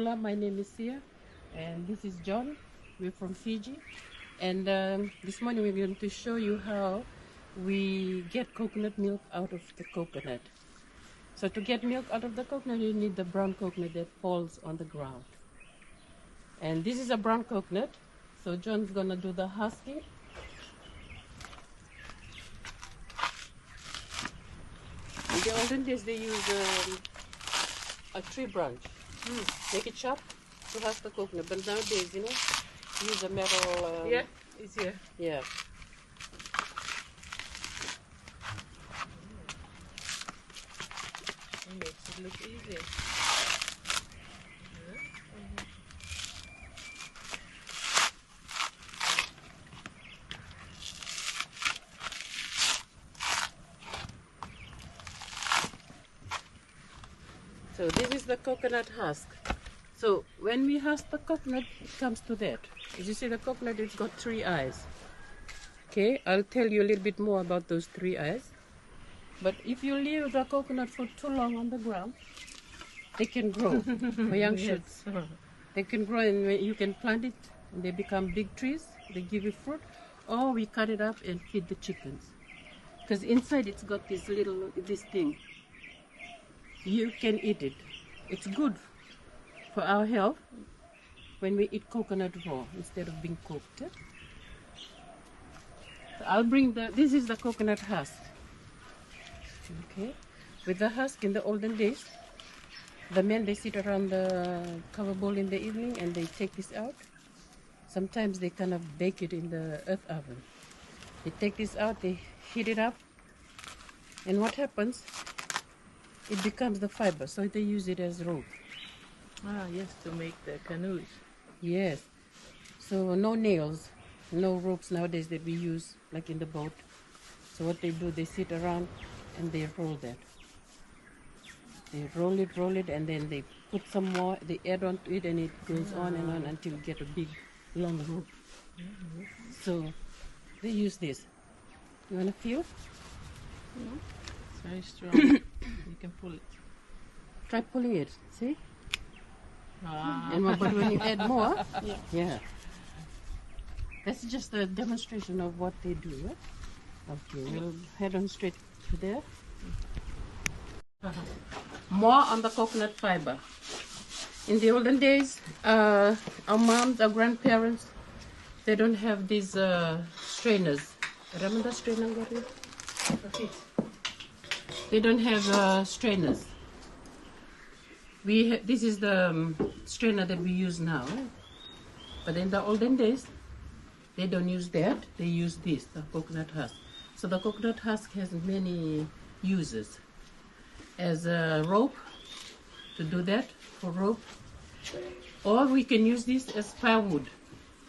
Hola, my name is Sia, and this is John. We're from Fiji, and this morning we're going to show you how we get coconut milk out of the coconut. So to get milk out of the coconut, you need the brown coconut that falls on the ground. And this is a brown coconut, so John's gonna do the husking. In the olden days, they use a tree branch, make it sharp to husk the coconut. But nowadays, use a metal. Yeah, it's here. Yeah. It makes it look easy. So this is the coconut husk. So when we husk the coconut, it comes to that. As you see, the coconut, it's got 3 eyes. Okay, I'll tell you a little bit more about those 3 eyes. But if you leave the coconut for too long on the ground, they can grow for young shoots. They can grow and you can plant it and they become big trees. They give you fruit. Or we cut it up and feed the chickens. Because inside it's got this thing. You can eat it. It's good for our health when we eat coconut raw instead of being cooked. So I'll bring this is the coconut husk. Okay, with the husk in the olden days, the men, they sit around the cover bowl in the evening and they take this out. Sometimes they kind of bake it in the earth oven. They take this out, they heat it up, and what happens? It becomes the fiber, so they use it as rope. Ah, yes, to make the canoes. Yes. So no nails, no ropes nowadays that we use like in the boat. So what they do, they sit around and they roll that. They roll it, and then they put some more, they add on to it, and it goes on and on until you get a big, long rope. So they use this. You want to feel? It's very strong. You can pull it. Try pulling it, see? Ah. But when you add more, yeah. That's just a demonstration of what they do. Right? Okay, we'll head on straight to there. More on the coconut fiber. In the olden days, our moms, our grandparents, they don't have these strainers. Remember strainer? They don't have strainers. This is the strainer that we use now. But in the olden days, they don't use that. They use this, the coconut husk. So the coconut husk has many uses. As a rope, to do that, for rope. Or we can use this as firewood.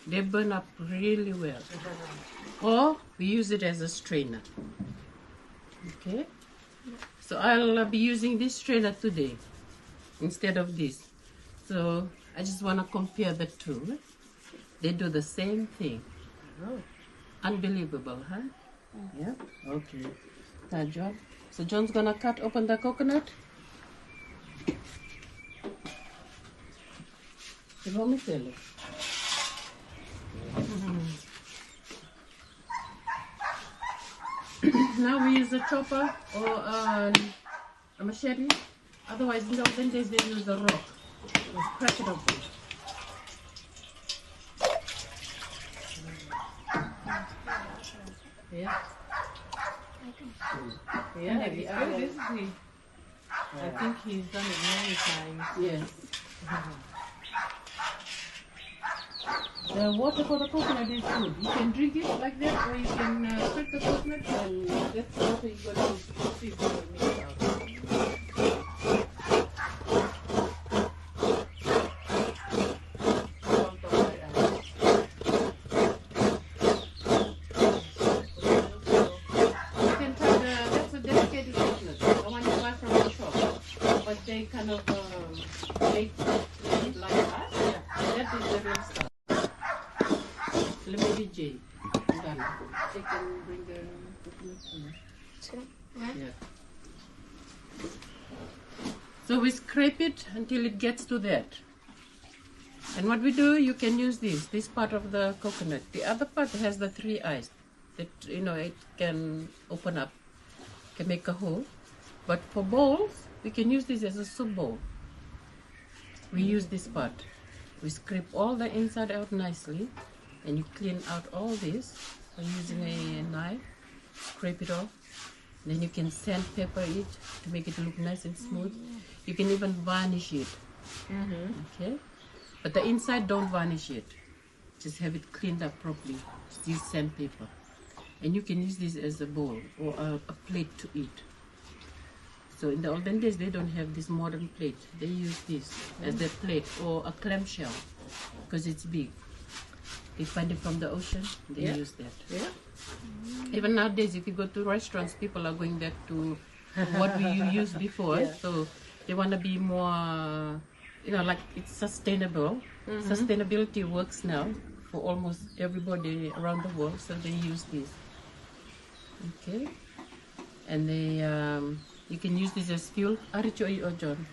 They burn up really well. Or we use it as a strainer. Okay? So I'll be using this strainer today instead of this. So I just want to compare the two. They do the same thing. Oh, unbelievable, huh? Yeah. Okay. That John. So John's gonna cut open the coconut. Now we use a chopper or a machete. Otherwise, in the olden days they use a rock. Let's crack it open. Yeah. Yeah, he's good, isn't he? I think he's done it many times. Yes. The water for the coconut is good. You can drink it like that, or you can cut the coconut and that's the water you're going to see if you will make it out. They kind of make it like that. Yeah. That is the real stuff. Let me be Jay. Done. They can bring the coconut. Yeah. So we scrape it until it gets to that. And what we do, you can use this part of the coconut. The other part has the 3 eyes that, you know, it can open up, can make a hole. But for bowls, we can use this as a soup bowl. We use this part. We scrape all the inside out nicely, and you clean out all this by using a knife, scrape it off. Then you can sandpaper it to make it look nice and smooth. You can even varnish it. Okay? But the inside, don't varnish it. Just have it cleaned up properly. Just use sandpaper. And you can use this as a bowl or a plate to eat. So in the olden days, they don't have this modern plate. They use this as their plate or a clamshell because it's big. They find it from the ocean. They use that. Yeah. Even nowadays, if you go to restaurants, people are going back to what we used before. So they want to be more, you know, like it's sustainable. Sustainability works now for almost everybody around the world. So they use this. Okay. And they, you can use this as fuel. Aricho or John.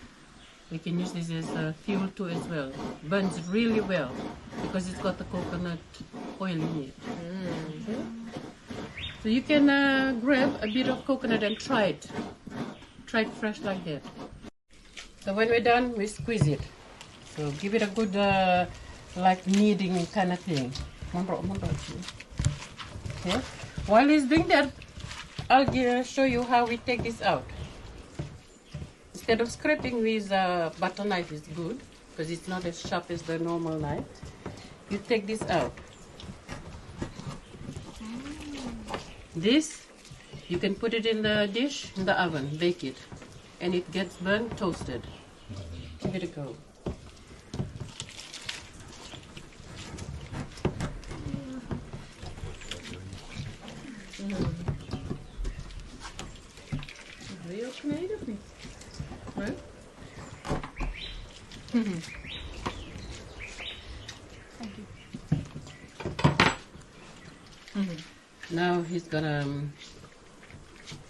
We can use this as fuel too as well. Burns really well because it's got the coconut oil in it. Okay. So you can grab a bit of coconut and try it. Try it fresh like that. So when we're done, we squeeze it. So give it a good like kneading kind of thing. Okay. While he's doing that, I'll show you how we take this out. Instead of scraping with a butter knife is good because it's not as sharp as the normal knife. You take this out. This, you can put it in the dish, in the oven, bake it, and it gets burnt, toasted. Give it a go. Real creative. Right? Now he's gonna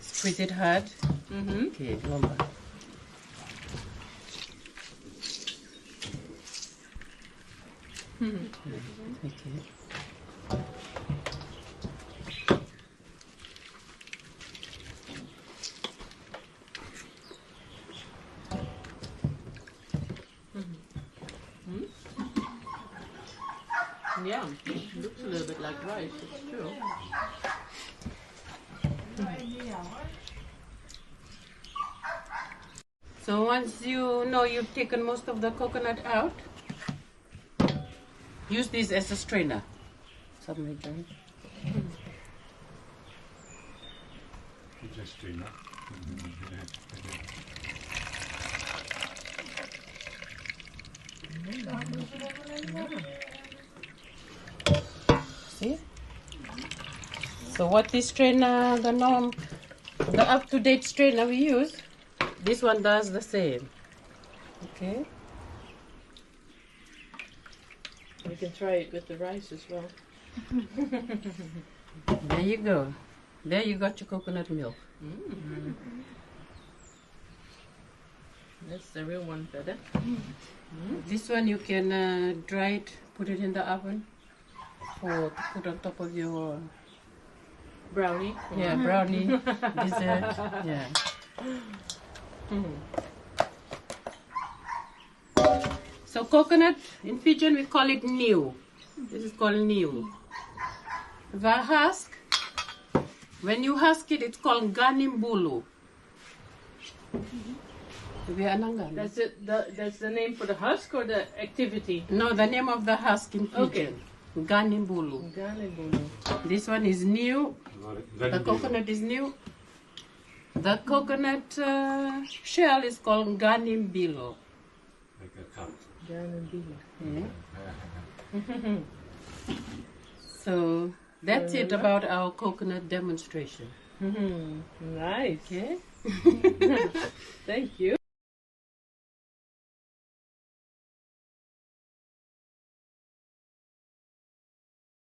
squeeze it hard. Okay, lumber. Okay. Yeah, it looks a little bit like rice, it's true. So once you know you've taken most of the coconut out, use this as a strainer. Somebody join. Just strainer. See? So what this strainer, the up-to-date strainer we use, this one does the same. Okay? We can try it with the rice as well. There you go. There you got your coconut milk. That's the real one better. This one you can dry it, put it in the oven to put on top of your Brownie. brownie dessert. Yeah. So coconut in Fijian we call it niu. This is called niu. The husk, when you husk it, it's called ganimbulu. That's it. That's the name for the husk or the activity? No, the name of the husk in Fijian. Okay. Ganimbulu. This one is new. The coconut is new. The coconut shell is called ganimbilo. Like a cut. Yeah. So that's it about our coconut demonstration. Nice. Okay. Thank you.